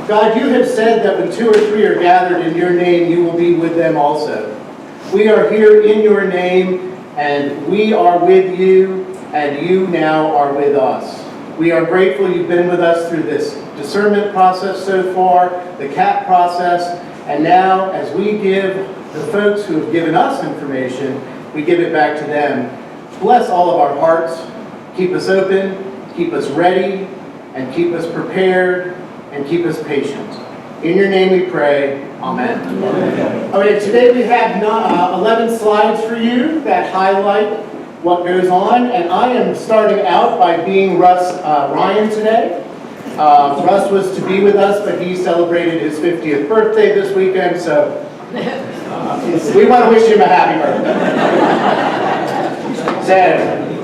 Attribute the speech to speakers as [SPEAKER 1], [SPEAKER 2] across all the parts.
[SPEAKER 1] God, you have said that when 2 or 3 are gathered in your name, you will be with them also. We are here in your name, and we are with you, and you now are with us. We are grateful you've been with us through this discernment process so far, the CAT process, and now as we give the folks who have given us information, we give it back to them. Bless all of our hearts, keep us open, keep us ready, and keep us prepared, and keep us patient. In your name we pray, amen. Amen. Okay, today we have 11 slides for you that highlight what goes on, and I am starting out by being Russ Ryan today. Russ was to be with us, but he celebrated his 50th birthday this weekend, so we want to wish him a happy birthday. So,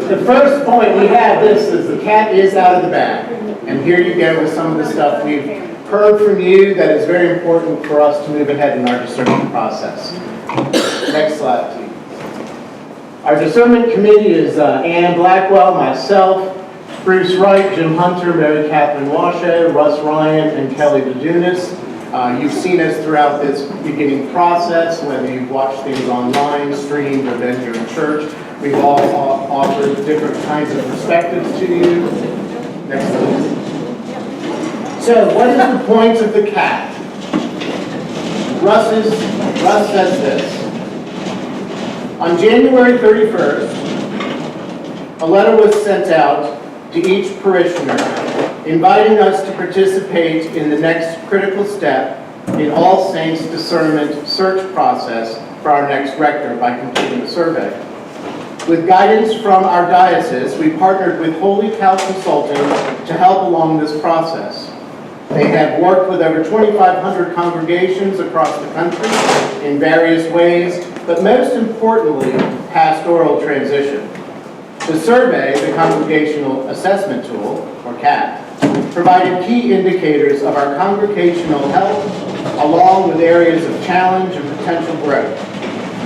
[SPEAKER 1] the first point we have this is the cat is out of the bag. And here you go with some of the stuff we've heard from you that is very important for us to move ahead in our discernment process. Next slide, please. Our discernment committee is Ann Blackwell, myself, Bruce Wright, Jim Hunter, Mary Catherine Washo, Russ Ryan, and Kelly Vidunas. You've seen us throughout this beginning process, whether you've watched things online, streamed, or been here in church. We've all offered different kinds of perspectives to you. Next slide. So, what is the point of the CAT? Russ says this. On January 31st, a letter was sent out to each parishioner inviting us to participate in the next critical step in All Saints discernment search process for our next rector by completing a survey. With guidance from our diocese, we partnered with Holy Cow Consulting to help along this process. They have worked with over 2,500 congregations across the country in various ways, but most importantly, pastoral transition. The survey, the Congregational Assessment Tool, or CAT, provided key indicators of our congregational health, along with areas of challenge and potential growth.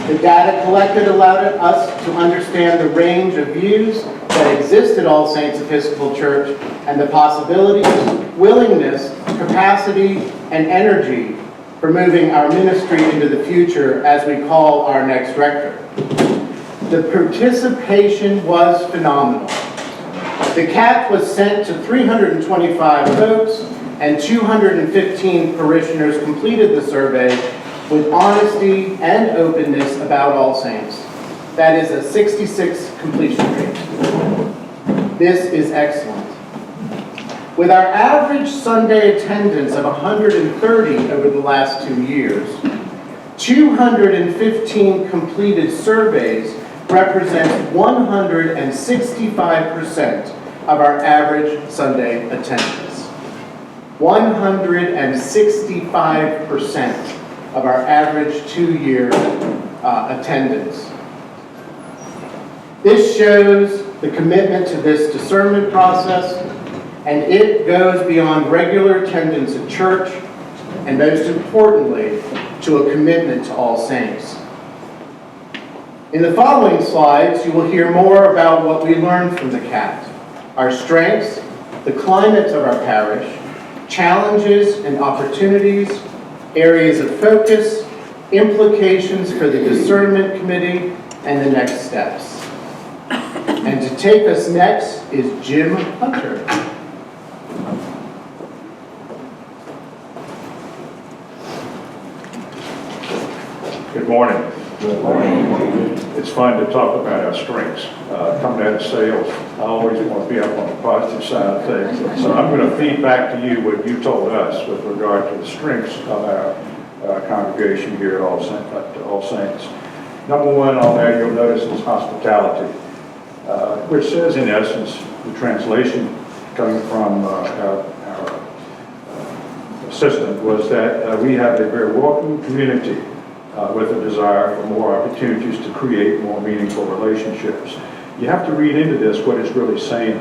[SPEAKER 1] The data collected allowed us to understand the range of views that exist at All Saints Episcopal Church and the possibilities, willingness, capacity, and energy for moving our ministry into the future as we call our next rector. The participation was phenomenal. The CAT was sent to 325 folks, and 215 parishioners completed the survey with honesty and openness about All Saints. That is a 66 completion rate. This is excellent. With our average Sunday attendance of 130 over the last 2 years, 215 completed surveys represent 165% of our average Sunday attendance. 165% of our average 2-year attendance. This shows the commitment to this discernment process, and it goes beyond regular attendance at church, and most importantly, to a commitment to All Saints. In the following slides, you will hear more about what we learned from the CAT, our strengths, the climate of our parish, challenges and opportunities, areas of focus, implications for the discernment committee, and the next steps. And to take us next is Jim Hunter.
[SPEAKER 2] Good morning. Good morning. It's fun to talk about our strengths. Coming out of sales, I always want to be up on the positive side of things. So I'm going to feed back to you what you told us with regard to the strengths of our congregation here at All Saints. Number one on there, you'll notice, is hospitality, which says, in essence, the translation coming from our assistant was that we have a very welcoming community with a desire for more opportunities to create more meaningful relationships. You have to read into this what it's really saying.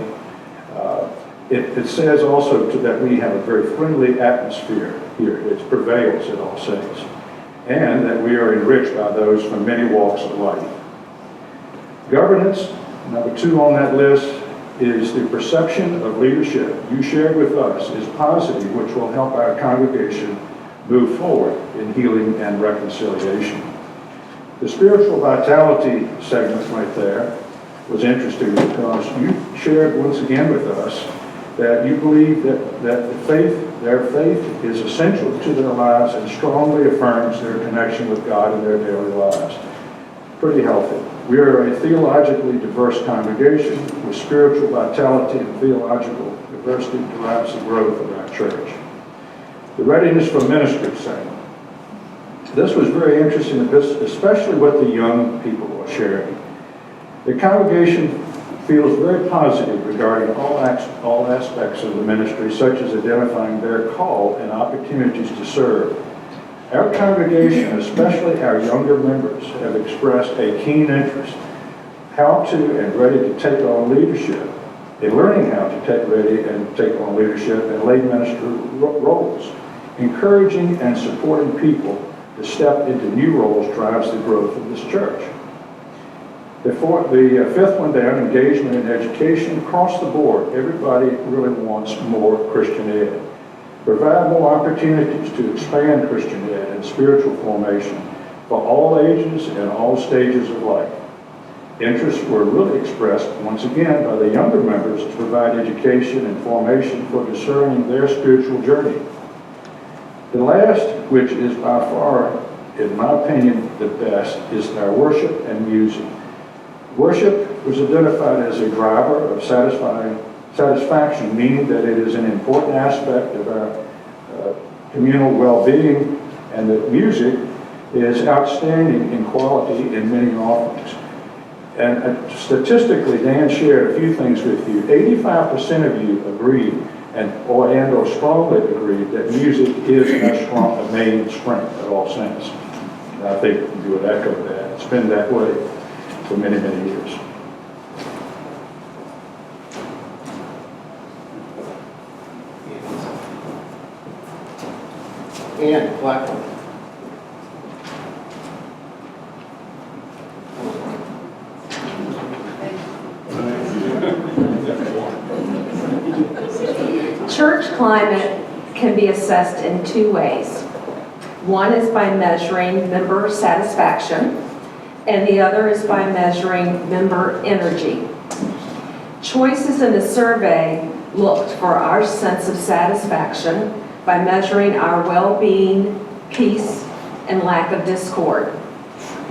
[SPEAKER 2] It says also that we have a very friendly atmosphere here. It prevails at All Saints. And that we are enriched by those from many walks of life. Governance, number two on that list, is the perception of leadership you shared with us is positive, which will help our congregation move forward in healing and reconciliation. The spiritual vitality segment right there was interesting because you shared once again with us that you believe that their faith is essential to their lives and strongly affirms their connection with God in their daily lives. Pretty healthy. We are a theologically diverse congregation with spiritual vitality and theological diversity drives the growth of our church. The readiness for ministry segment. This was very interesting, especially what the young people were sharing. The congregation feels very positive regarding all aspects of the ministry, such as identifying their call and opportunities to serve. Our congregation, especially our younger members, have expressed a keen interest how to and ready to take on leadership, in learning how to take on leadership and lay ministry roles. Encouraging and supporting people to step into new roles drives the growth of this church. The fifth one down, engagement in education. Across the board, everybody really wants more Christian ed. Provide more opportunities to expand Christian ed and spiritual formation for all ages and all stages of life. Interests were really expressed, once again, by the younger members to provide education and formation for discerning their spiritual journey. The last, which is by far, in my opinion, the best, is our worship and music. Worship was identified as a driver of satisfaction, meaning that it is an important aspect of our communal well-being, and that music is outstanding in quality in many offerings. And statistically, Dan shared a few things with you. 85% of you agreed or strongly agreed that music is a main strength at all saints. And I think you would echo that. It's been that way for many, many years.
[SPEAKER 1] And Blackwell.
[SPEAKER 3] Church climate can be assessed in two ways. One is by measuring member satisfaction, and the other is by measuring member energy. Choices in the survey looked for our sense of satisfaction by measuring our well-being, peace, and lack of discord.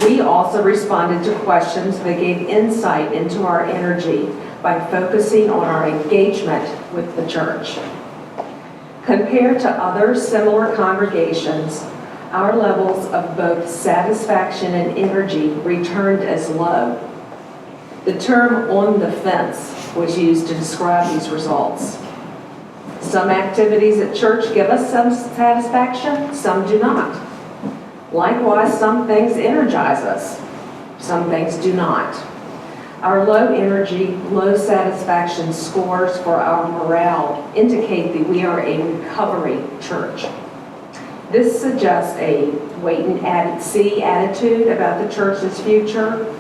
[SPEAKER 3] We also responded to questions that gave insight into our energy by focusing on our engagement with the church. Compared to other similar congregations, our levels of both satisfaction and energy returned as low. The term "on the fence" was used to describe these results. Some activities at church give us some satisfaction, some do not. Likewise, some things energize us, some things do not. Our low energy, low satisfaction scores for our morale indicate that we are a recovery church. This suggests a wait-and-see attitude about the church's future,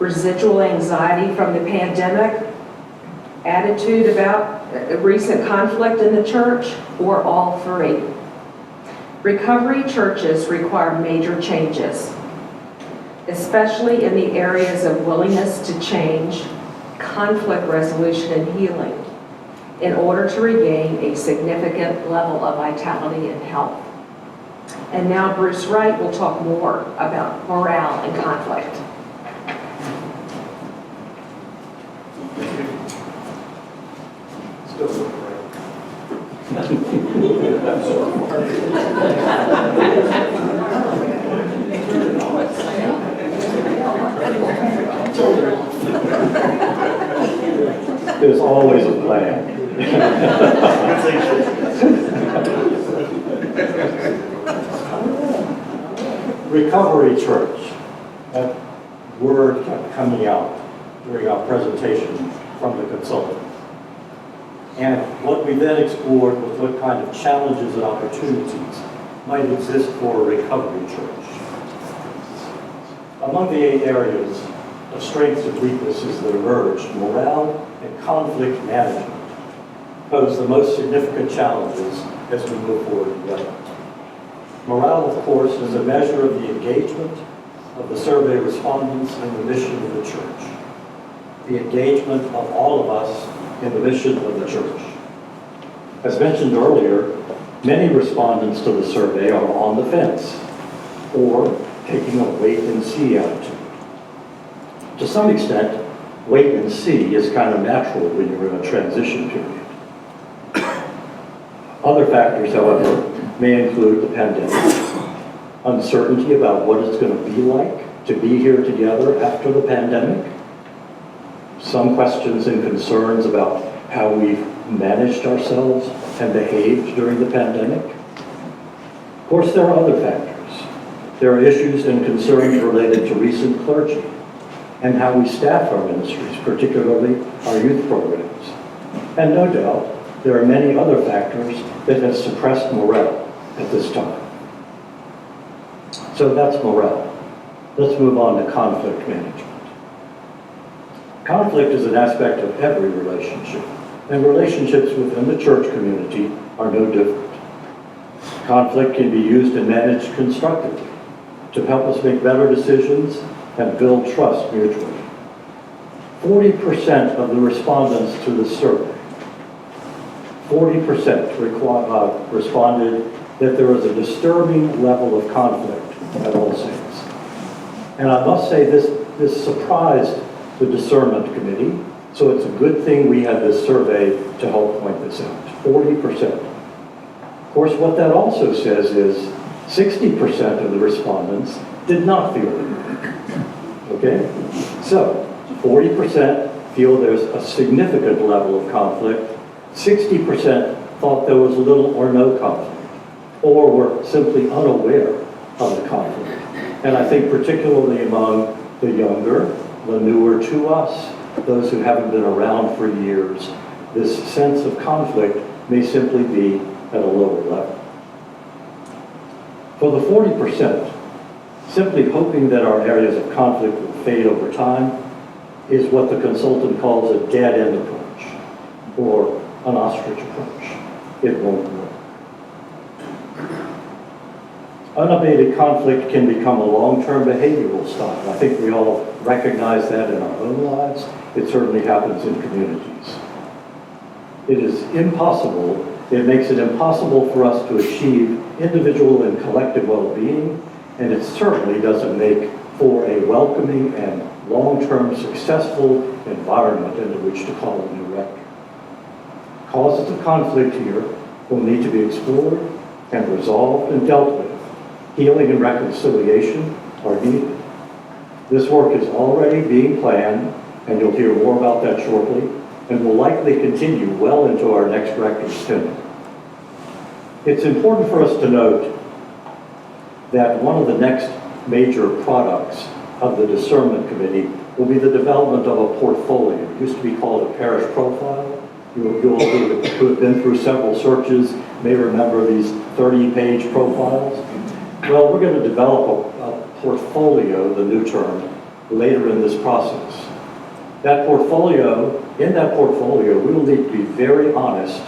[SPEAKER 3] residual anxiety from the pandemic, attitude about recent conflict in the church, or all three. Recovery churches require major changes, especially in the areas of willingness to change, conflict resolution, and healing, in order to regain a significant level of vitality and health. And now Bruce Wright will talk more about morale and conflict.
[SPEAKER 1] Still look right.
[SPEAKER 4] There's always a plan. Recovery Church. That word kept coming out during our presentation from the consultant. And what we then explored was what kind of challenges and opportunities might exist for a recovery church. Among the 8 areas of strengths and weaknesses that emerged, morale, and conflict management pose the most significant challenges as we move forward together. Morale, of course, is a measure of the engagement of the survey respondents in the mission of the church, the engagement of all of us in the mission of the church. As mentioned earlier, many respondents to the survey are on the fence or taking a wait-and-see attitude. To some extent, wait and see is kind of natural when you're in a transition period. Other factors, however, may include the pandemic, uncertainty about what it's going to be like to be here together after the pandemic, some questions and concerns about how we've managed ourselves and behaved during the pandemic. Of course, there are other factors. There are issues and concerns related to recent clergy and how we staff our ministries, particularly our youth programs. And no doubt, there are many other factors that have suppressed morale at this time. So that's morale. Let's move on to conflict management. Conflict is an aspect of every relationship, and relationships within the church community are no different. Conflict can be used and managed constructively to help us make better decisions and build trust mutually. 40% of the respondents to the survey, 40% responded that there was a disturbing level of conflict at All Saints. And I must say this surprised the Discernment Committee, so it's a good thing we had this survey to help point this out, 40%. Of course, what that also says is 60% of the respondents did not feel it. Okay? So, 40% feel there's a significant level of conflict, 60% thought there was little or no conflict, or were simply unaware of the conflict. And I think particularly among the younger, the newer to us, those who haven't been around for years, this sense of conflict may simply be at a lower level. For the 40%, simply hoping that our areas of conflict will fade over time is what the consultant calls a dead-end approach, or an ostrich approach. It won't work. Unabated conflict can become a long-term behavioral style. I think we all recognize that in our own lives. It certainly happens in communities. It is impossible, it makes it impossible for us to achieve individual and collective well-being, and it certainly doesn't make for a welcoming and long-term successful environment into which to call a new rector. Causes of conflict here will need to be explored and resolved and dealt with. Healing and reconciliation are needed. This work is already being planned, and you'll hear more about that shortly, and will likely continue well into our next rector's tenure. It's important for us to note that one of the next major products of the Discernment Committee will be the development of a portfolio. It used to be called a parish profile. You who have been through several searches may remember these 30-page profiles. Well, we're going to develop a portfolio, the new term, later in this process. In that portfolio, we will need to be very honest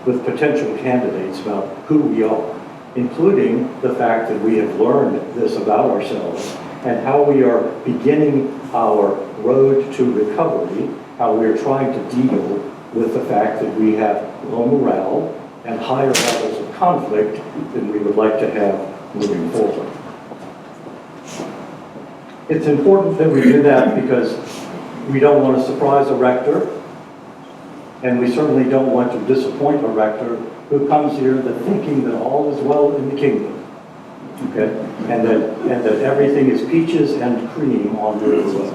[SPEAKER 4] with potential candidates about who we are, including the fact that we have learned this about ourselves and how we are beginning our road to recovery, how we are trying to deal with the fact that we have low morale and higher levels of conflict than we would like to have moving forward. It's important that we do that because we don't want to surprise a rector, and we certainly don't want to disappoint a rector who comes here thinking that all is well in the kingdom, okay? And that everything is peaches and cream on their way.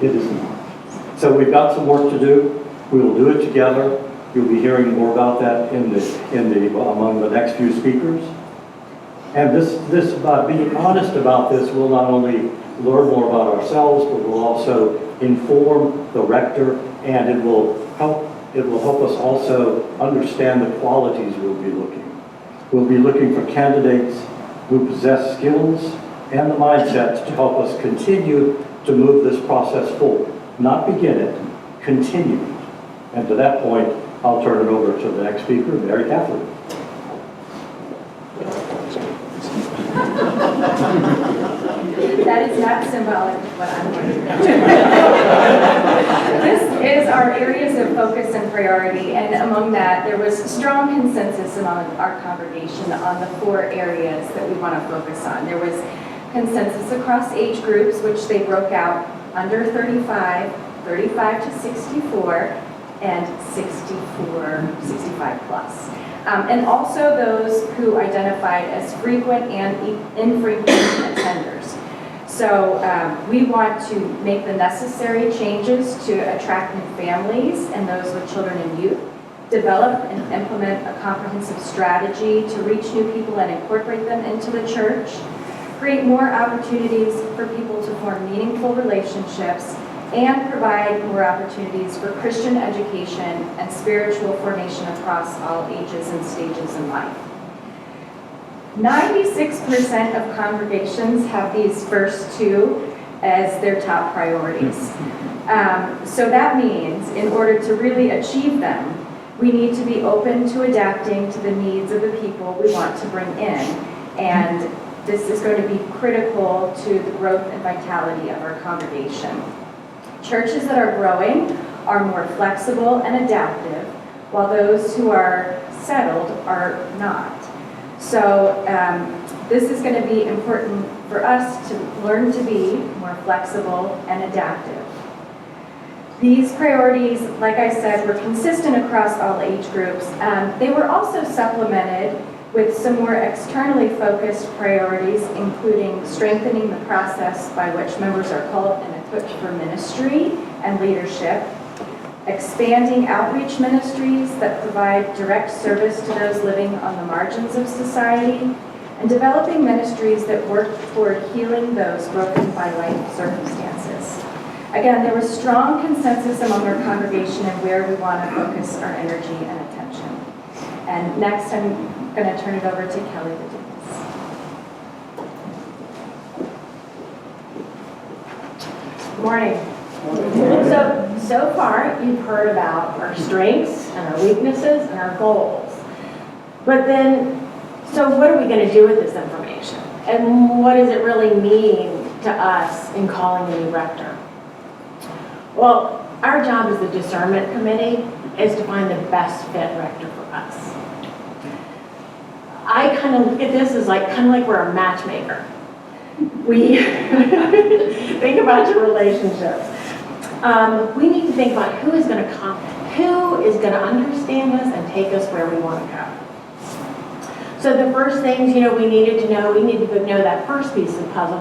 [SPEAKER 4] It is not. So we've got some work to do. We will do it together. You'll be hearing more about that among the next few speakers. And being honest about this will not only learn more about ourselves, but will also inform the rector, and it will help us also understand the qualities we'll be looking. We'll be looking for candidates who possess skills and the mindset to help us continue to move this process forward. Not begin it, continue it. And to that point, I'll turn it over to the next speaker, Mary Catherine.
[SPEAKER 5] That is not symbolic of what I'm going to do. This is our areas of focus and priority, and among that, there was strong consensus among our congregation on the 4 areas that we want to focus on. There was consensus across age groups, which they broke out under 35, 35 to 64, and 65 plus. And also those who identified as frequent and infrequent attenders. So we want to make the necessary changes to attract new families and those with children and youth, develop and implement a comprehensive strategy to reach new people and incorporate them into the church, create more opportunities for people to form meaningful relationships, and provide more opportunities for Christian education and spiritual formation across all ages and stages in life. 96% of congregations have these first 2 as their top priorities. So that means in order to really achieve them, we need to be open to adapting to the needs of the people we want to bring in. And this is going to be critical to the growth and vitality of our congregation. Churches that are growing are more flexible and adaptive, while those who are settled are not. So this is going to be important for us to learn to be more flexible and adaptive. These priorities, like I said, were consistent across all age groups. They were also supplemented with some more externally focused priorities, including strengthening the process by which members are called and equipped for ministry and leadership, expanding outreach ministries that provide direct service to those living on the margins of society, and developing ministries that work toward healing those broken by life circumstances. Again, there was strong consensus among our congregation in where we want to focus our energy and attention. And next, I'm going to turn it over to Kelly Vidunas.
[SPEAKER 6] Good morning. So far, you've heard about our strengths and our weaknesses and our goals. But then, so what are we going to do with this information? And what does it really mean to us in calling a new rector? Well, our job as the Discernment Committee is to find the best fit rector for us. I kind of look at this as kind of like we're a matchmaker. We think about your relationships. We need to think about who is going to come, who is going to understand us and take us where we want to go. So the first things, we needed to know that first piece of the puzzle,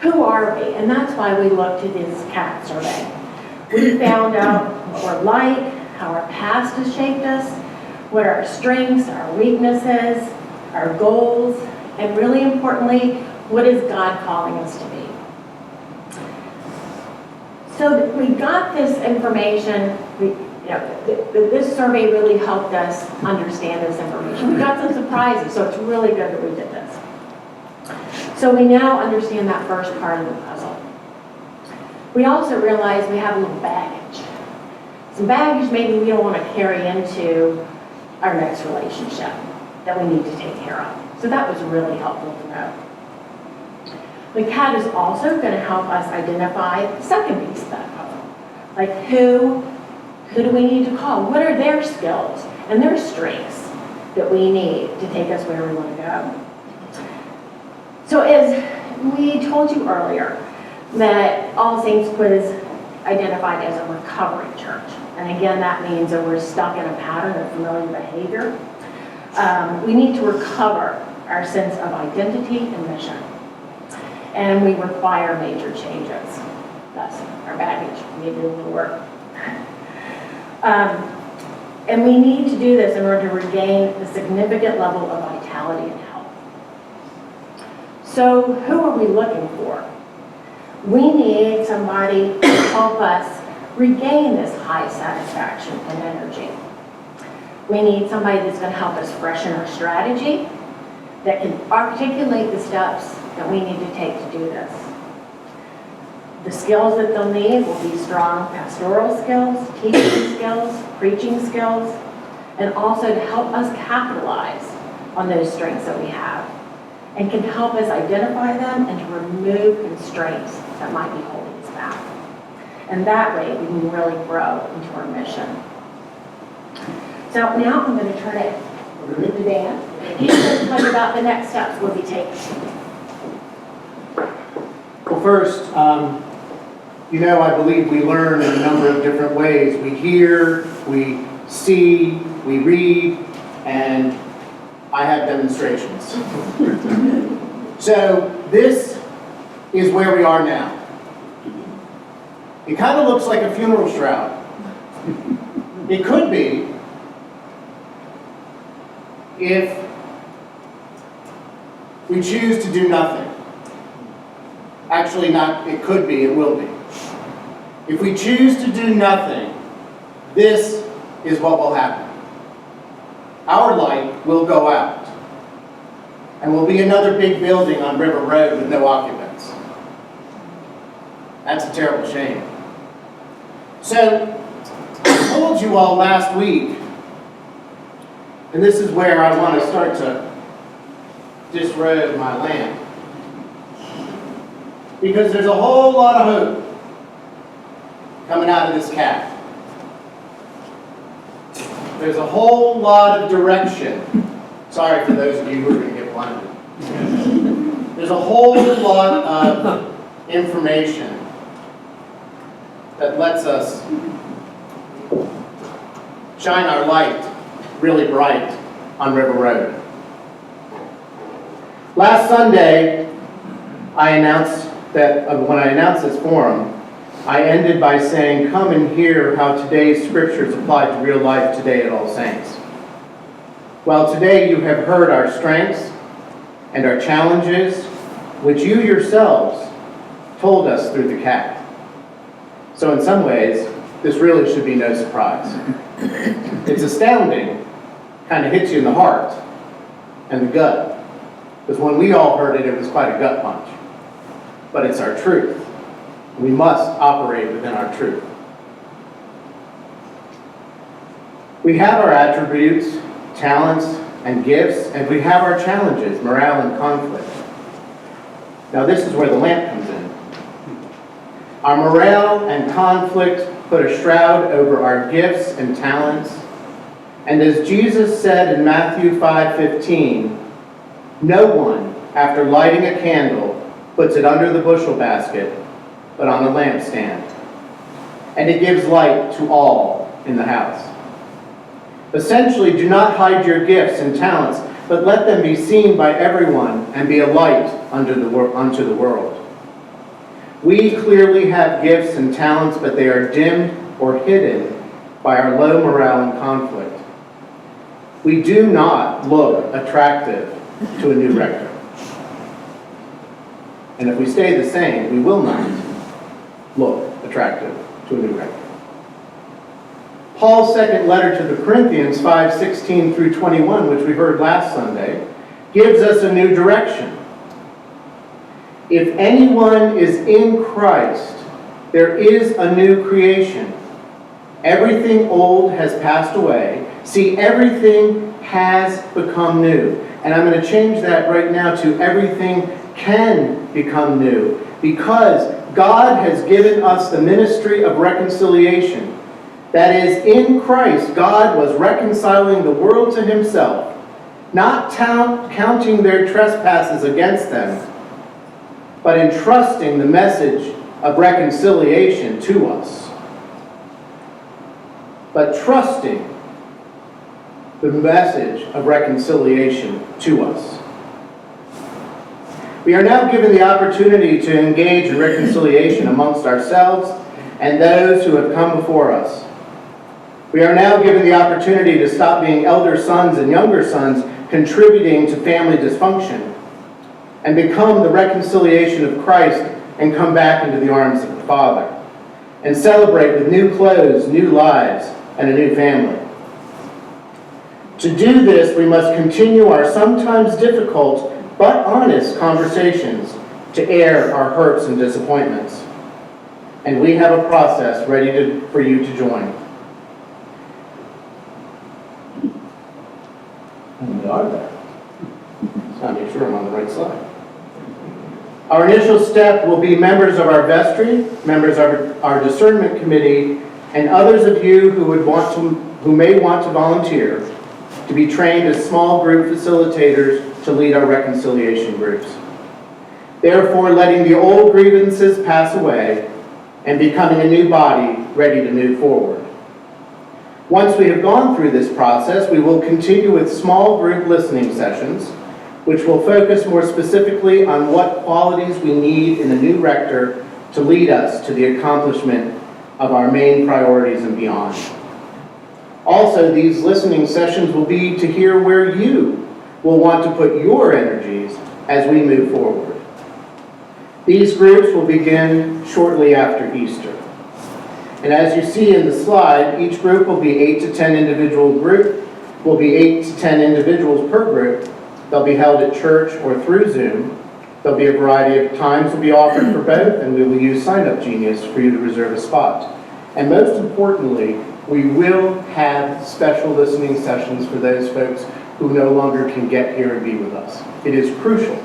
[SPEAKER 6] who are we? And that's why we looked at this CAT survey. We found out what we're like, how our past has shaped us, what are our strengths, our weaknesses, our goals, and really importantly, what is God calling us to be? So we got this information, this survey really helped us understand this information. We got some surprises, so it's really good that we did this. So we now understand that first part of the puzzle. We also realize we have a little baggage. Some baggage maybe we don't want to carry into our next relationship that we need to take care of. So that was really helpful to know. The CAT is also going to help us identify the second piece of that puzzle. Who do we need to call? What are their skills and their strengths that we need to take us where we want to go? So as we told you earlier, that All Saints was identified as a recovery church. And again, that means that we're stuck in a pattern of familiar behavior. We need to recover our sense of identity and mission. And we require major changes. That's our baggage. We need to do a little work. And we need to do this in order to regain a significant level of vitality and health. So who are we looking for? We need somebody to help us regain this high satisfaction and energy. We need somebody that's going to help us freshen our strategy, that can articulate the steps that we need to take to do this. The skills that they'll need will be strong pastoral skills, teaching skills, preaching skills, and also to help us capitalize on those strengths that we have, and can help us identify them and to remove constraints that might be holding us back. And that way, we can really grow into our mission. So now I'm going to turn it over to Dan. He's going to tell you about the next steps we'll be taking.
[SPEAKER 1] Well, first, I believe we learn in a number of different ways. We hear, we see, we read, and I have demonstrations. So this is where we are now. It kind of looks like a funeral shroud. It could be if we choose to do nothing. Actually, not, it could be, it will be. If we choose to do nothing, this is what will happen. Our light will go out, and will be another big building on River Road with no occupants. That's a terrible shame. So, I told you all last week, and this is where I want to start to disrobe my lamp, because there's a whole lot of hope coming out of this cat. There's a whole lot of direction. Sorry for those of you who are going to get blinded. There's a whole lot of information that lets us shine our light really bright on River Road. Last Sunday, I announced that when I announced this forum, I ended by saying, come and hear how today's scriptures apply to real life today at All Saints. Well, today you have heard our strengths and our challenges, which you yourselves told us through the cat. So in some ways, this really should be no surprise. It's astounding, kind of hits you in the heart and the gut. Because when we all heard it, it was quite a gut punch. But it's our truth. We must operate within our truth. We have our attributes, talents, and gifts, and we have our challenges, morale and conflict. Now this is where the lamp comes in. Our morale and conflict put a shroud over our gifts and talents. And as Jesus said in Matthew 5:15, no one, after lighting a candle, puts it under the bushel basket, but on a lampstand. And it gives light to all in the house. Essentially, do not hide your gifts and talents, but let them be seen by everyone and be a light unto the world. We clearly have gifts and talents, but they are dimmed or hidden by our low morale and conflict. We do not look attractive to a new rector. And if we stay the same, we will not look attractive to a new rector. Paul's second letter to the Corinthians, 5:16 through 21, which we heard last Sunday, gives us a new direction. If anyone is in Christ, there is a new creation. Everything old has passed away. See, everything has become new. And I'm going to change that right now to everything can become new, because God has given us the ministry of reconciliation. That is, in Christ, God was reconciling the world to himself, not counting their trespasses against them, but entrusting the message of reconciliation to us. But trusting the message of reconciliation to us. We are now given the opportunity to engage in reconciliation amongst ourselves and those who have come before us. We are now given the opportunity to stop being elder sons and younger sons contributing to family dysfunction and become the reconciliation of Christ and come back into the arms of the Father and celebrate with new clothes, new lives, and a new family. To do this, we must continue our sometimes difficult but honest conversations to air our hurts and disappointments. And we have a process ready for you to join. And we are there. Just gotta make sure I'm on the right slide. Our initial step will be members of our vestry, members of our discernment committee, and others of you who may want to volunteer to be trained as small group facilitators to lead our reconciliation groups. Therefore, letting the old grievances pass away and becoming a new body ready to move forward. Once we have gone through this process, we will continue with small group listening sessions, which will focus more specifically on what qualities we need in the new rector to lead us to the accomplishment of our main priorities and beyond. Also, these listening sessions will be to hear where you will want to put your energies as we move forward. These groups will begin shortly after Easter. And as you see in the slide, each group will be 8 to 10 individuals per group. They'll be held at church or through Zoom. There'll be a variety of times will be offered for both, and we will use Sign Up Genius for you to reserve a spot. And most importantly, we will have special listening sessions for those folks who no longer can get here and be with us. It is crucial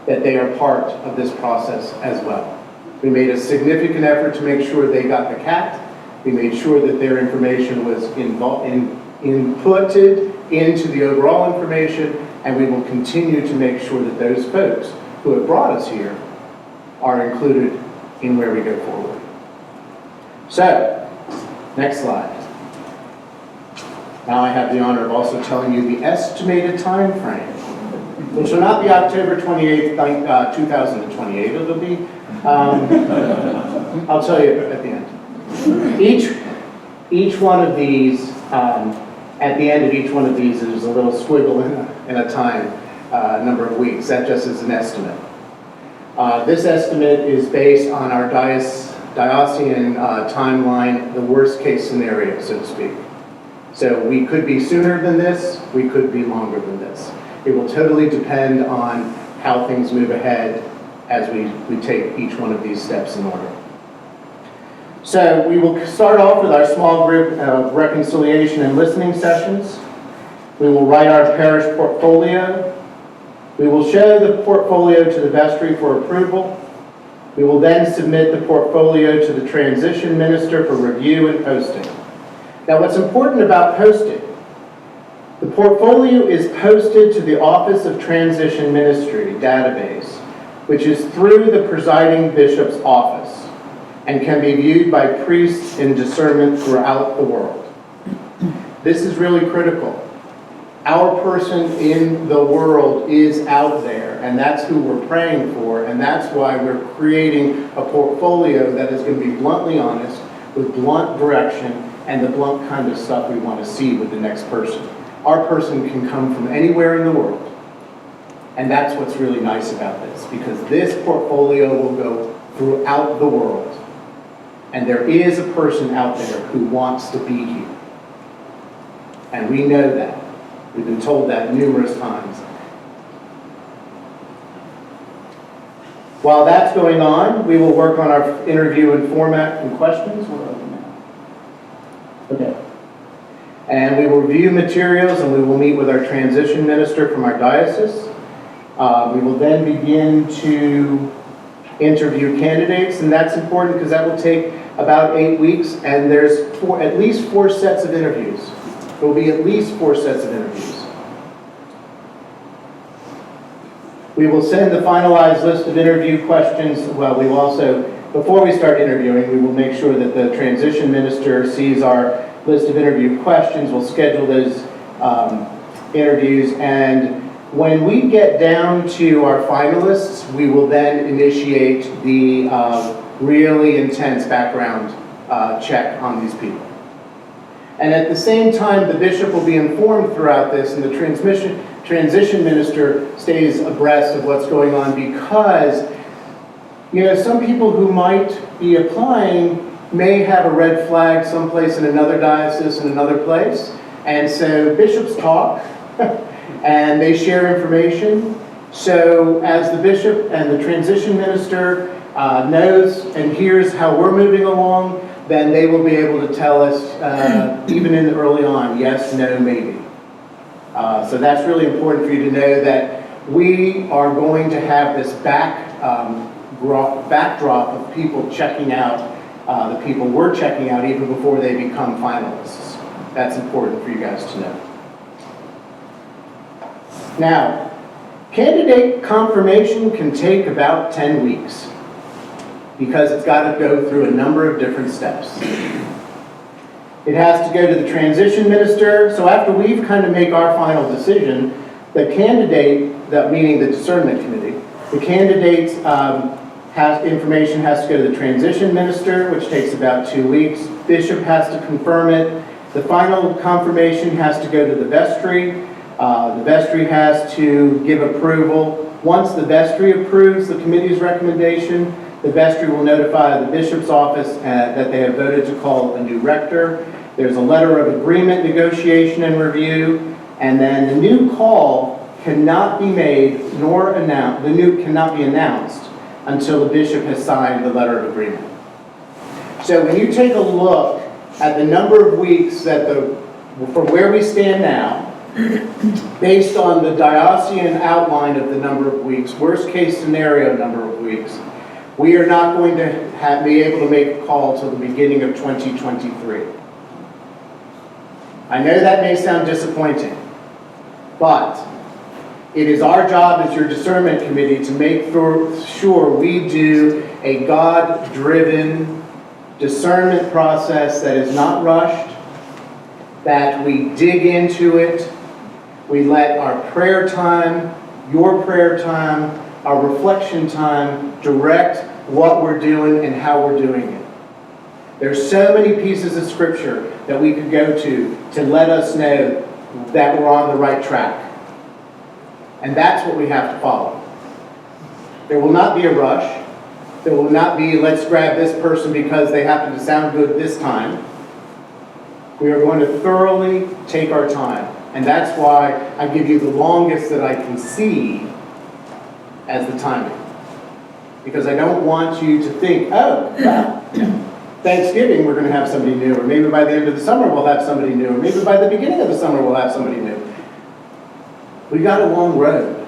[SPEAKER 1] that they are part of this process as well. We made a significant effort to make sure they got the CAT. We made sure that their information was inputted into the overall information, and we will continue to make sure that those folks who have brought us here are included in where we go forward. So, next slide. Now I have the honor of also telling you the estimated time frame, which will not be October 28th, 2028. It'll be, I'll tell you at the end. Each one of these, at the end of each one of these, there's a little squiggle in a time number of weeks. That just is an estimate. This estimate is based on our diocesan timeline, the worst case scenario, so to speak. So we could be sooner than this, we could be longer than this. It will totally depend on how things move ahead as we take each one of these steps in order. So we will start off with our small group reconciliation and listening sessions. We will write our parish portfolio. We will show the portfolio to the vestry for approval. We will then submit the portfolio to the transition minister for review and posting. Now, what's important about posting, the portfolio is posted to the Office of Transition Ministry database, which is through the presiding bishop's office and can be viewed by priests in discernment throughout the world. This is really critical. Our person in the world is out there, and that's who we're praying for, and that's why we're creating a portfolio that is going to be bluntly honest, with blunt direction, and the blunt kind of stuff we want to see with the next person. Our person can come from anywhere in the world, and that's what's really nice about this, because this portfolio will go throughout the world, and there is a person out there who wants to be here, and we know that. We've been told that numerous times. While that's going on, we will work on our interview and format and questions. Where are we now? Okay. And we will review materials, and we will meet with our transition minister from our diocese. We will then begin to interview candidates, and that's important because that will take about 8 weeks, and there's at least 4 sets of interviews. There will be at least 4 sets of interviews. We will send the finalized list of interview questions. Well, we will also, before we start interviewing, we will make sure that the transition minister sees our list of interview questions. We'll schedule those interviews, and when we get down to our finalists, we will then initiate the really intense background check on these people. And at the same time, the bishop will be informed throughout this, and the transition minister stays abreast of what's going on, because, you know, some people who might be applying may have a red flag someplace in another diocese in another place. And so bishops talk and they share information. So as the bishop and the transition minister knows and hears how we're moving along, then they will be able to tell us, even in the early on, yes, no, maybe. So that's really important for you to know that we are going to have this backdrop of people checking out, the people we're checking out even before they become finalists. That's important for you guys to know. Now, candidate confirmation can take about 10 weeks because it's got to go through a number of different steps. It has to go to the transition minister. So after we've kind of make our final decision, the candidate, meaning the discernment committee, the candidate's information has to go to the transition minister, which takes about 2 weeks. Bishop has to confirm it. The final confirmation has to go to the vestry. The vestry has to give approval. Once the vestry approves the committee's recommendation, the vestry will notify the bishop's office that they have voted to call a new rector. There's a letter of agreement, negotiation, and review, and then the new call cannot be made nor announced. The new cannot be announced until the bishop has signed the letter of agreement. So when you take a look at the number of weeks that from where we stand now, based on the diocesan outline of the number of weeks, worst case scenario number of weeks, we are not going to be able to make a call till the beginning of 2023. I know that may sound disappointing, but it is our job as your discernment committee to make sure we do a God-driven discernment process that is not rushed, that we dig into it, we let our prayer time, your prayer time, our reflection time direct what we're doing and how we're doing it. There's so many pieces of scripture that we could go to let us know that we're on the right track. And that's what we have to follow. There will not be a rush. There will not be, let's grab this person because they happen to sound good this time. We are going to thoroughly take our time. And that's why I give you the longest that I can see as the timing. Because I don't want you to think, oh, well, Thanksgiving we're going to have somebody new, or maybe by the end of the summer we'll have somebody new, or maybe by the beginning of the summer we'll have somebody new. We got a long road.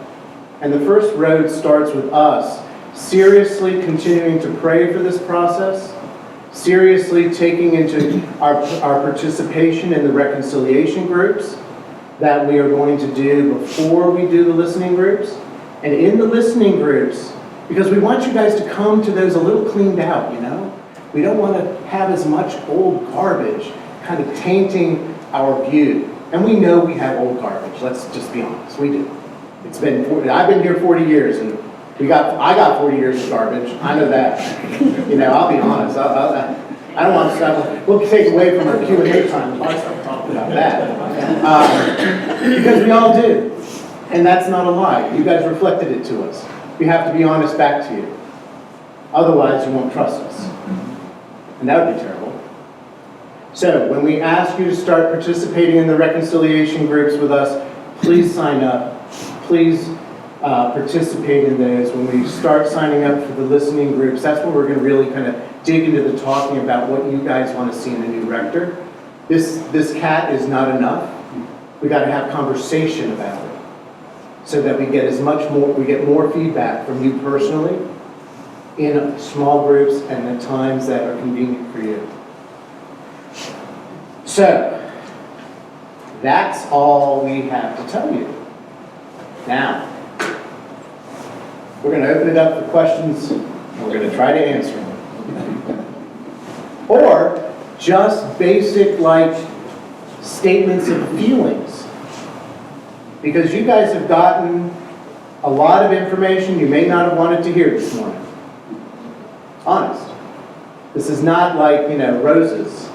[SPEAKER 1] And the first road starts with us seriously continuing to pray for this process, seriously taking into our participation in the reconciliation groups that we are going to do before we do the listening groups. And in the listening groups, because we want you guys to come to those a little cleaned out, you know? We don't want to have as much old garbage kind of tainting our view. And we know we have old garbage, let's just be honest, we do. It's been 40, I've been here 40 years, and I got 40 years of garbage, I know that. You know, I'll be honest, I don't want to stop, we'll take away from our Q&A time, I'll stop talking about that. Because we all do, and that's not a lie, you guys reflected it to us. We have to be honest back to you. Otherwise, you won't trust us. And that would be terrible. So, when we ask you to start participating in the reconciliation groups with us, please sign up. Please participate in those. When we start signing up for the listening groups, that's when we're going to really kind of dig into the talking about what you guys want to see in a new rector. This cat is not enough. We got to have conversation about it so that we get more feedback from you personally in small groups and at times that are convenient for you. So, that's all we have to tell you. Now, we're going to open it up for questions, and we're going to try to answer them. Or just basic, statements of feelings. Because you guys have gotten a lot of information you may not have wanted to hear this morning. Honest. This is not like, roses.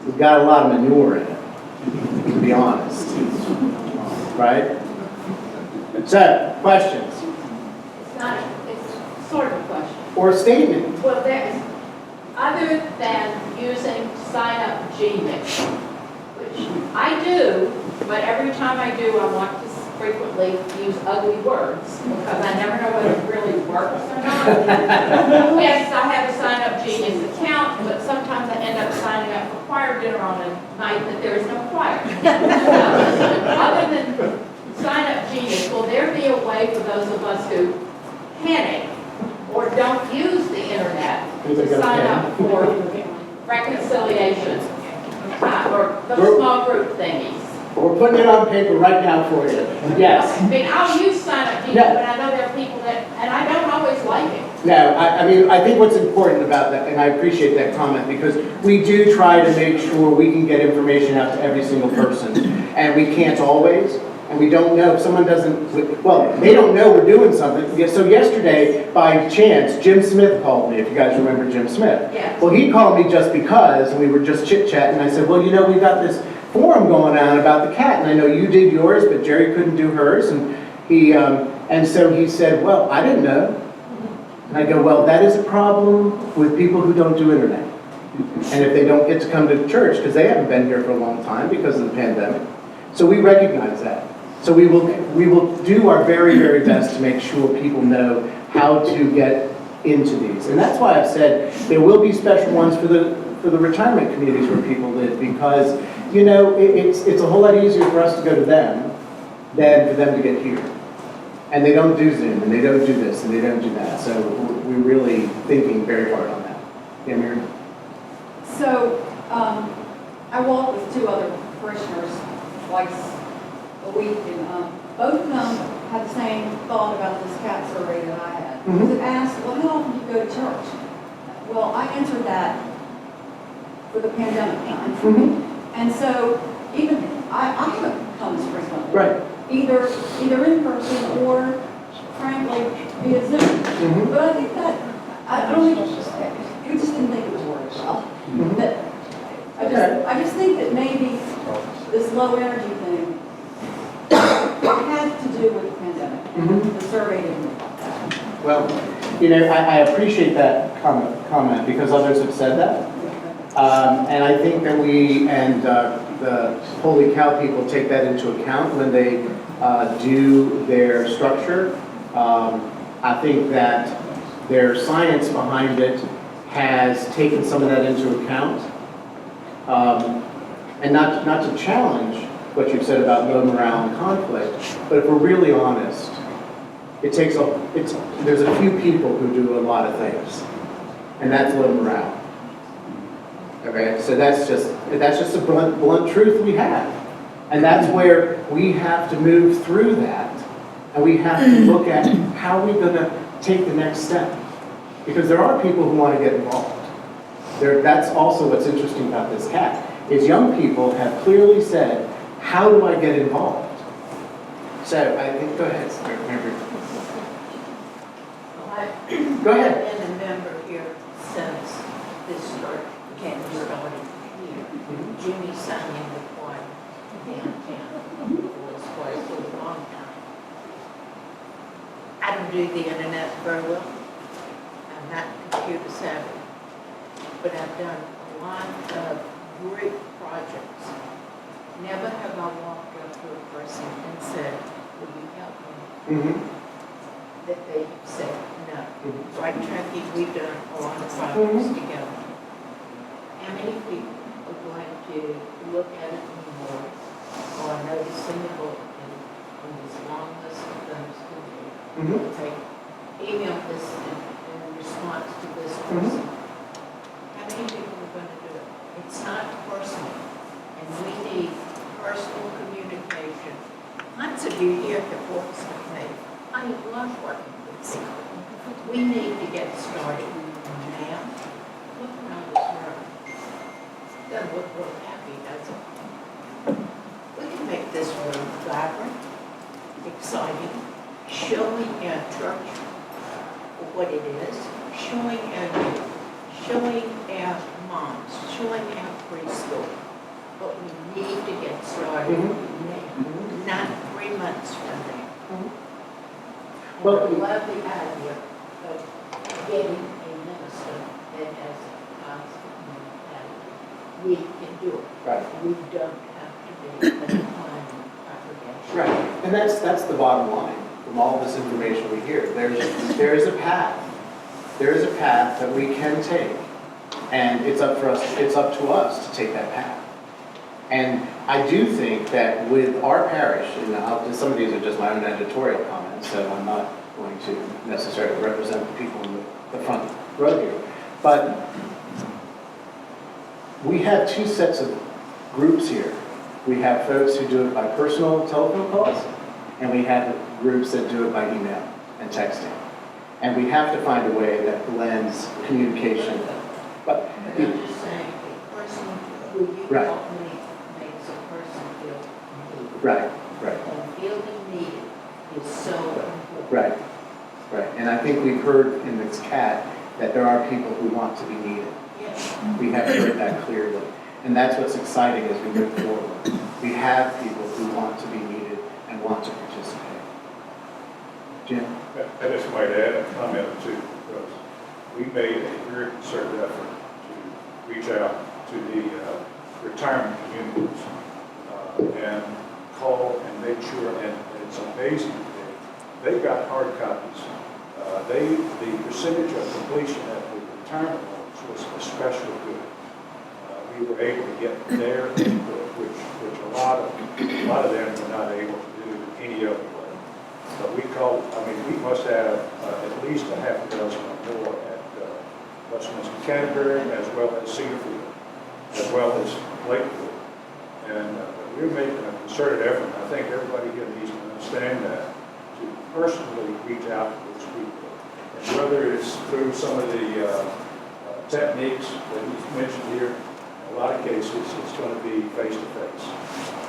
[SPEAKER 1] It's got a lot of manure in it, to be honest. Right? So, questions?
[SPEAKER 7] It's sort of a question.
[SPEAKER 1] Or a statement.
[SPEAKER 7] Well, other than using sign-up Gmail, which I do, but every time I do, I want to frequently use ugly words because I never know whether it really works or not. Yes, I have a Sign Up Genius account, but sometimes I end up signing up for choir dinner on a night that there is no choir. Other than Sign Up Genius, will there be a way for those of us who panic or don't use the internet to sign up for reconciliation or those small group thingies?
[SPEAKER 1] We're putting it on paper right now for you. Yes.
[SPEAKER 7] I mean, I'll use Sign Up Genius,
[SPEAKER 1] Yeah.
[SPEAKER 7] but I know there are people that, and I don't always like it.
[SPEAKER 1] No, I mean, I think what's important about that, and I appreciate that comment, because we do try to make sure we can get information out to every single person, and we can't always, and we don't know if someone doesn't, well, they don't know we're doing something. So yesterday, by chance, Jim Smith called me, if you guys remember Jim Smith.
[SPEAKER 7] Yes.
[SPEAKER 1] Well, he called me just because, and we were just chit-chatting, and I said, well, you know, we've got this forum going on about the cat, and I know you did yours, but Jerry couldn't do hers, and so he said, well, I didn't know. And I go, well, that is a problem with people who don't do internet. And if they don't get to come to church, because they haven't been here for a long time because of the pandemic. So we recognize that. So we will do our very, very best to make sure people know how to get into these. And that's why I've said there will be special ones for the retirement communities where people live, because, you know, it's a whole lot easier for us to go to them than for them to get here. And they don't do Zoom, and they don't do this, and they don't do that. So we're really thinking very hard on that. Yeah, Mary?
[SPEAKER 8] So, I walk with two other parishioners twice a week, and both of them had the same thought about this cat survey that I had.
[SPEAKER 1] Mhm.
[SPEAKER 8] They asked, well, how often do you go to church? Well, I answered that for the pandemic time.
[SPEAKER 1] Mhm.
[SPEAKER 8] And so, even, I haven't come as frequently.
[SPEAKER 1] Right.
[SPEAKER 8] Either in person or, frankly, via Zoom.
[SPEAKER 1] Mhm.
[SPEAKER 8] But I think that, I don't think, we just didn't think it would work well.
[SPEAKER 1] Mhm.
[SPEAKER 8] That, I just think that maybe this low energy thing had to do with the pandemic.
[SPEAKER 1] Mhm.
[SPEAKER 8] The survey didn't look like that.
[SPEAKER 1] Well, you know, I appreciate that comment because others have said that. And I think that we and the Holy Cow people take that into account when they do their structure. I think that their science behind it has taken some of that into account. And not to challenge what you've said about low morale and conflict, but if we're really honest, there's a few people who do a lot of things, and that's low morale. Okay, so that's just a blunt truth we have. And that's where we have to move through that. And we have to look at how we're going to take the next step. Because there are people who want to get involved. That's also what's interesting about this cat, is young people have clearly said, how do I get involved? So I think, go ahead. Go ahead.
[SPEAKER 9] I've been a member here since this started. Jimmy sang in the choir downtown. It was quite a long time. I don't do the internet very well. I'm not computer savvy. But I've done a lot of great projects. Never have I walked up to a person and said, will you help me?
[SPEAKER 1] Mm-hmm.
[SPEAKER 9] That they said no. Like Truckee, we've done a lot of projects together. How many people are going to look at it anymore or noticing the bulletin on this long list of things to do?
[SPEAKER 1] Mm-hmm.
[SPEAKER 9] Okay, email this in response to this person. How many people are going to do it? It's not personal, and we need personal communication. Lots of you here have worked with me. I love working with people. We need to get started now. Look around this room. Doesn't look real happy, does it? We can make this room vibrant, exciting, showing our church for what it is, showing our youth, showing our moms, showing our preschool. But we need to get started now, not 3 months from now.
[SPEAKER 1] Well,
[SPEAKER 9] And I love the idea of getting a minister that has a positive mentality. We can do it.
[SPEAKER 1] Right.
[SPEAKER 9] We don't have to be a declining congregation.
[SPEAKER 1] Right, and that's the bottom line from all this information we hear. There is a path. There is a path that we can take, and it's up to us to take that path. And I do think that with our parish, and some of these are just my own editorial comments, so I'm not going to necessarily represent the people in the front row here, but we have two sets of groups here. We have folks who do it by personal telephone calls, and we have groups that do it by email and texting. And we have to find a way that blends communication. But
[SPEAKER 9] I'm just saying, a person who you
[SPEAKER 1] Right.
[SPEAKER 9] help me makes a person feel needed.
[SPEAKER 1] right.
[SPEAKER 9] And feeling needed is so important.
[SPEAKER 1] Right. And I think we've heard in this CAT that there are people who want to be needed.
[SPEAKER 9] Yes.
[SPEAKER 1] We have heard that clearly. And that's what's exciting as we move forward. We have people who want to be needed and want to participate. Jim?
[SPEAKER 2] I just might add a comment or two, because we made a very concerted effort to reach out to the retirement communities and call and make sure, and it's amazing today, they've got hard copies. The percentage of completion at the retirement homes was especially good. We were able to get their input, which a lot of them were not able to do any other way. But we must have at least a half a dozen or more at Westminster Canterbury, as well as Cedarfield, as well as Lakewood. And we're making a concerted effort, and I think everybody here needs to understand that, to personally reach out to those people. And whether it's through some of the techniques that he's mentioned here, in a lot of cases, it's going to be face-to-face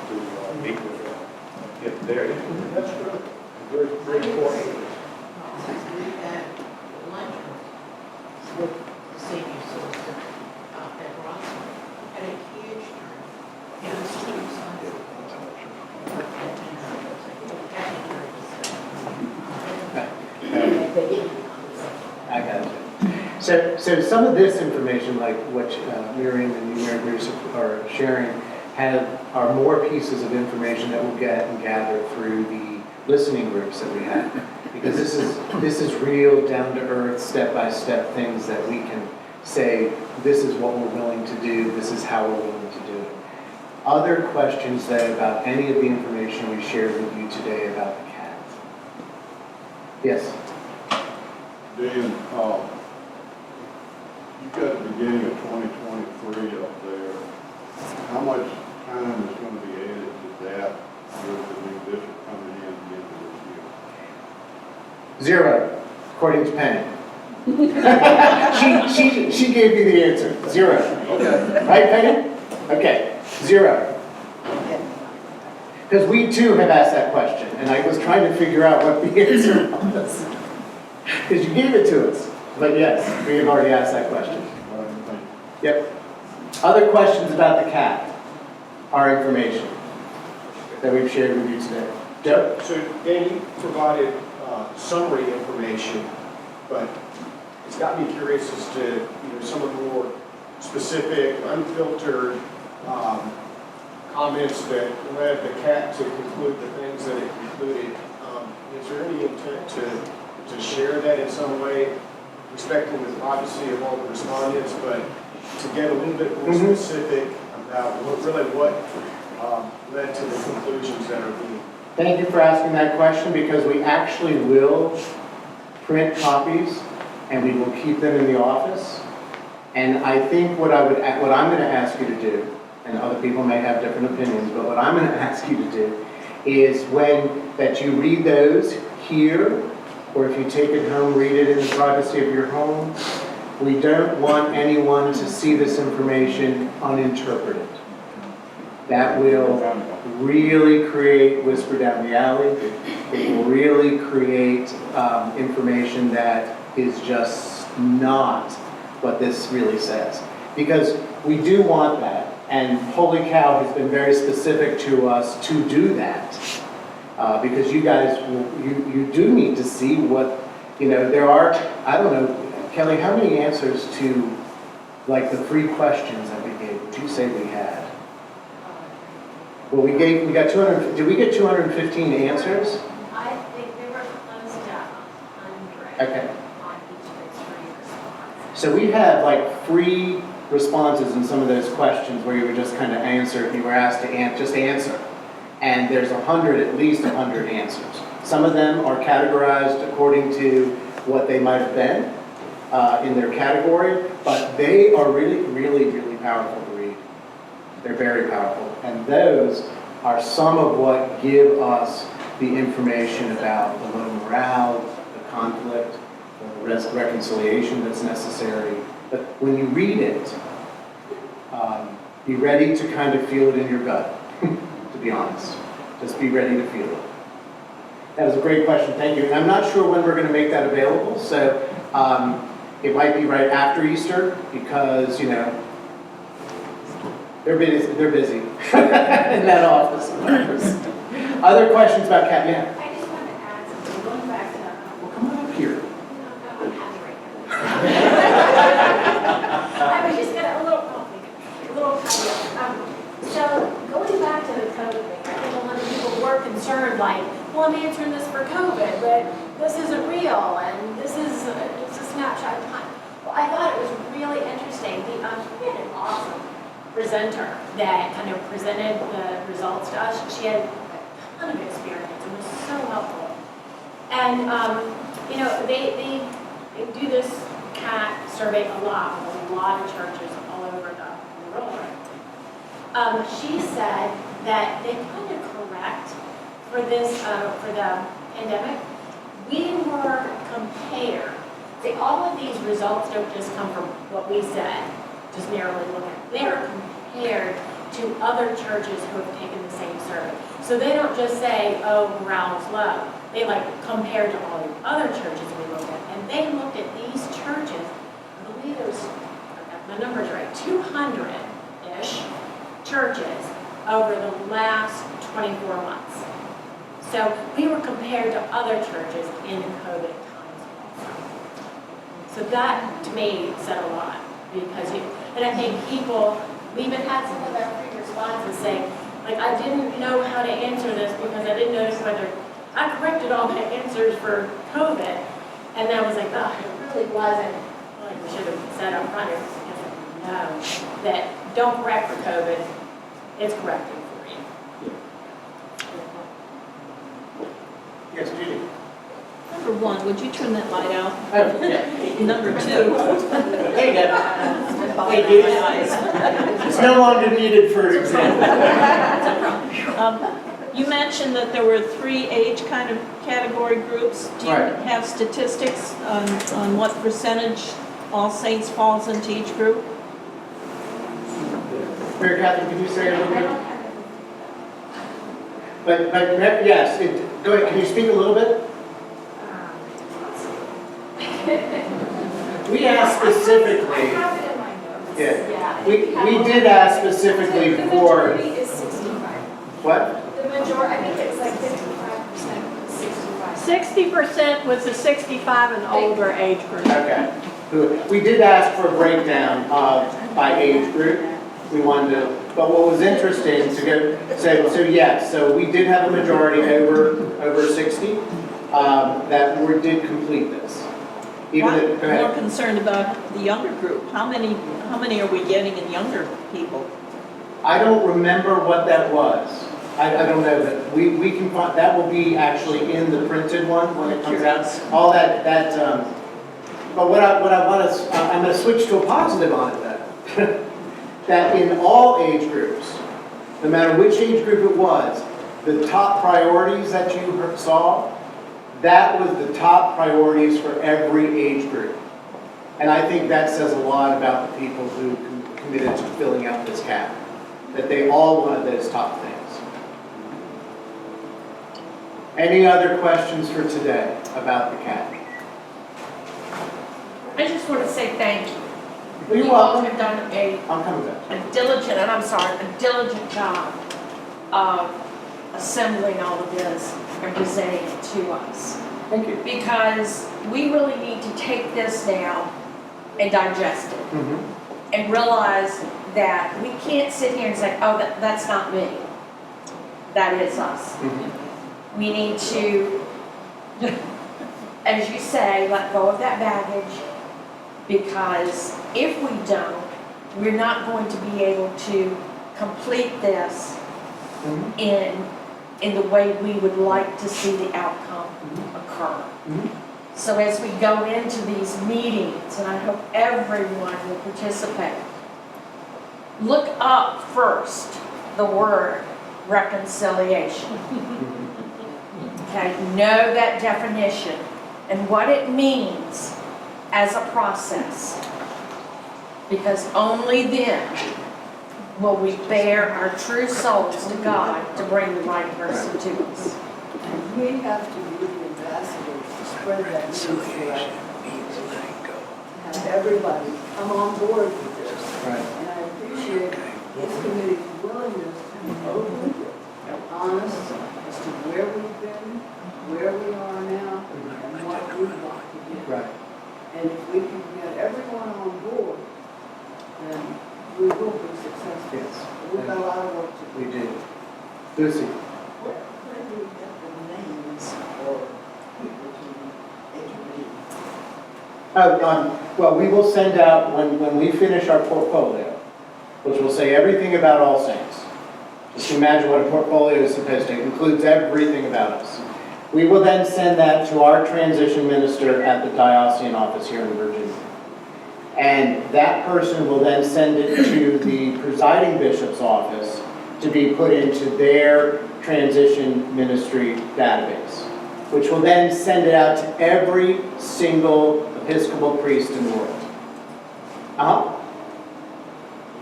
[SPEAKER 2] to meet with them and get their input. That's critical. Very, very important.
[SPEAKER 9] We had luncheon with the senior citizen at Rossman. Had a huge turnout. It was too exciting.
[SPEAKER 1] I got you. So some of this information, like what Miriam and you, Mary Bruce, are sharing, are more pieces of information that we'll get and gather through the listening groups that we have. Because this is real, down-to-earth, step-by-step things that we can say, this is what we're willing to do, this is how we're willing to do it. Other questions then about any of the information we shared with you today about the CAT? Yes?
[SPEAKER 10] Dan, you've got the beginning of 2023 up there. How much time is going to be added to that with the new bishop coming in at the end of this year?
[SPEAKER 1] 0, according to Penny. she gave you the answer. 0.
[SPEAKER 10] Okay.
[SPEAKER 1] Right, Penny? Okay. 0. Because we too have asked that question, and I was trying to figure out what the answer was. Because you gave it to us. But yes, we have already asked that question. Yep. Other questions about the CAT? Our information that we've shared with you today. Joe?
[SPEAKER 11] So, Dan, you provided summary information, but it's got me curious as to some of the more specific, unfiltered comments that led the CAT to conclude the things that it concluded. Is there any intent to share that in some way, respecting the privacy of all the respondents, but to get a little bit more specific about what led to the conclusions that are being.
[SPEAKER 1] Thank you for asking that question, because we actually will print copies and we will keep them in the office. And I think what I'm going to ask you to do, and other people may have different opinions, but what I'm going to ask you to do is that you read those here, or if you take it home, read it in the privacy of your home. We don't want anyone to see this information uninterpreted. That will really create whisper down the alley. It will really create information that is just not what this really says. Because we do want that, and Holy Cow has been very specific to us to do that. Because you guys, you do need to see what, there are, I don't know, Kelly, how many answers to, like, the 3 questions that we gave, would you say we had? Well, we got 200, did we get 215 answers?
[SPEAKER 6] I think they were close to 100
[SPEAKER 1] Okay.
[SPEAKER 6] on each of those free responses.
[SPEAKER 1] So we had like free responses in some of those questions where you would just kind of answer, you were asked to just answer. And there's at least 100 answers. Some of them are categorized according to what they might have been in their category, but they are really, really, really powerful to read. They're very powerful. And those are some of what give us the information about the low morale, the conflict, the reconciliation that's necessary. But when you read it, be ready to kind of feel it in your gut, to be honest. Just be ready to feel it. That was a great question, thank you. And I'm not sure when we're going to make that available, so it might be right after Easter because, you know, they're busy in that office. Other questions about CAT? Yeah.
[SPEAKER 6] I just wanted to add something, going back to the,
[SPEAKER 1] Well, come on up here.
[SPEAKER 6] I was just gonna, a little caveat. So going back to the COVID thing, I think a lot of people were concerned, like, well, I'm answering this for COVID, but this isn't real, and this is just a snapshot of time. Well, I thought it was really interesting. We had an awesome presenter that kind of presented the results to us. She had a ton of experience and was so helpful. And, you know, they do this CAT survey a lot with a lot of churches all over the world. She said that they kind of correct for this, for the pandemic. We were compared. See, all of these results don't just come from what we said, just narrowly looking. They are compared to other churches who have taken the same survey. So they don't just say, oh, morale is low. They like compare to all the other churches we looked at. And they looked at these churches, I believe it was, I got my numbers right, 200-ish churches over the last 24 months. So we were compared to other churches in COVID times also. So that, to me, said a lot. Because and I think people, we even had some of our free responses saying, like, I didn't know how to answer this because I didn't notice whether, I corrected all my answers for COVID. And I was like, oh, it really wasn't, like we should have said up front, because no, that don't correct for COVID, it's correcting for you.
[SPEAKER 1] Yes, Judy.
[SPEAKER 12] Number one, would you turn that light out?
[SPEAKER 1] Oh, yeah.
[SPEAKER 12] Number two.
[SPEAKER 1] There you go. Thank you. It's no longer needed for example.
[SPEAKER 12] You mentioned that there were 3 age kind of category groups. Do you
[SPEAKER 1] Right.
[SPEAKER 12] have statistics on what percentage All Saints falls into each group?
[SPEAKER 1] Mary Catherine, can you say a little bit? But yes, go ahead, can you speak a little bit? We asked specifically,
[SPEAKER 5] I have it in my notes.
[SPEAKER 1] yeah, we did ask specifically
[SPEAKER 5] The
[SPEAKER 1] for,
[SPEAKER 5] majority is 65.
[SPEAKER 1] what?
[SPEAKER 5] The majority, I think it's like 55% was 65.
[SPEAKER 12] 60% was the 65 and older age group.
[SPEAKER 1] Okay. We did ask for a breakdown by age group. We wanted to, but what was interesting to go, so yes, so we did have a majority over 60 that did complete this. Even
[SPEAKER 12] I'm
[SPEAKER 1] go ahead.
[SPEAKER 12] more concerned about the younger group. How many are we getting in younger people?
[SPEAKER 1] I don't remember what that was. I don't know that. We can find, that will be actually in the printed one when it comes out. All that, but what I want to, I'm going to switch to a positive on it though. That in all age groups, no matter which age group it was, the top priorities that you saw, that was the top priorities for every age group. And I think that says a lot about the people who committed to filling out this CAT, that they all wanted those top things. Any other questions for today about the CAT?
[SPEAKER 9] I just want to say thank you.
[SPEAKER 1] You're
[SPEAKER 9] You all
[SPEAKER 1] welcome.
[SPEAKER 9] have done
[SPEAKER 1] I'm coming back.
[SPEAKER 9] a diligent job of assembling all of this and presenting it to us.
[SPEAKER 1] Thank you.
[SPEAKER 9] Because we really need to take this now and digest it and realize that we can't sit here and say, oh, that's not me.
[SPEAKER 6] that is us. We need to, as you say, let go of that baggage, because if we don't, we're not going to be able to complete this in the way we would like to see the outcome occur. So as we go into these meetings, and I hope everyone will participate, look up first the word reconciliation. Okay, know that definition and what it means as a process. Because only then will we bare our true souls to God to bring the right person to us.
[SPEAKER 8] And we have to be the ambassadors to spread that news throughout. Have everybody come on board with this.
[SPEAKER 1] Right.
[SPEAKER 8] And I appreciate this committee's willingness to be open and honest as to where we've been, where we are now, and what we'd like to do.
[SPEAKER 1] Right.
[SPEAKER 8] And if we can get everyone on board, then we will be successful.
[SPEAKER 1] Yes.
[SPEAKER 8] We've got a lot of work to do.
[SPEAKER 1] We do. Lucy?
[SPEAKER 8] Where do we get the names for people to interview?
[SPEAKER 1] Well, we will send out, when we finish our portfolio, which will say everything about All Saints. Just imagine what a portfolio is supposed to. It includes everything about us. We will then send that to our transition minister at the diocesan office here in Virginia. And that person will then send it to the presiding bishop's office to be put into their transition ministry database, which will then send it out to every single Episcopal priest in the world.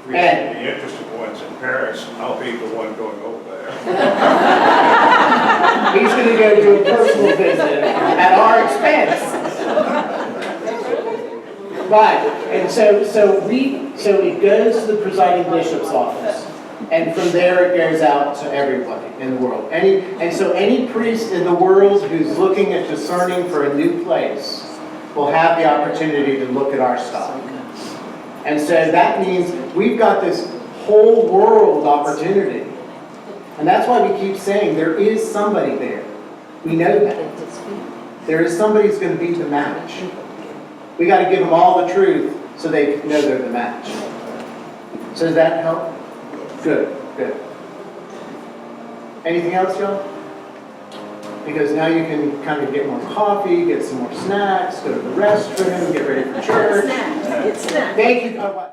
[SPEAKER 2] If we have the interested ones in Paris, I'll be the one going over there.
[SPEAKER 1] He's going to go do a personal visit at our expense. But, and so it goes to the presiding bishop's office, and from there it goes out to everybody in the world. And so any priest in the world who's looking at discerning for a new place will have the opportunity to look at our stuff. And so that means we've got this whole world opportunity. And that's why we keep saying there is somebody there. We know that. There is somebody who's going to beat the match. We got to give them all the truth so they know they're the match. So does that help? Good, good. Anything else, y'all? Because now you can kind of get more coffee, get some more snacks, go to the restroom, get ready for church.
[SPEAKER 6] It's snacks.
[SPEAKER 1] Thank you.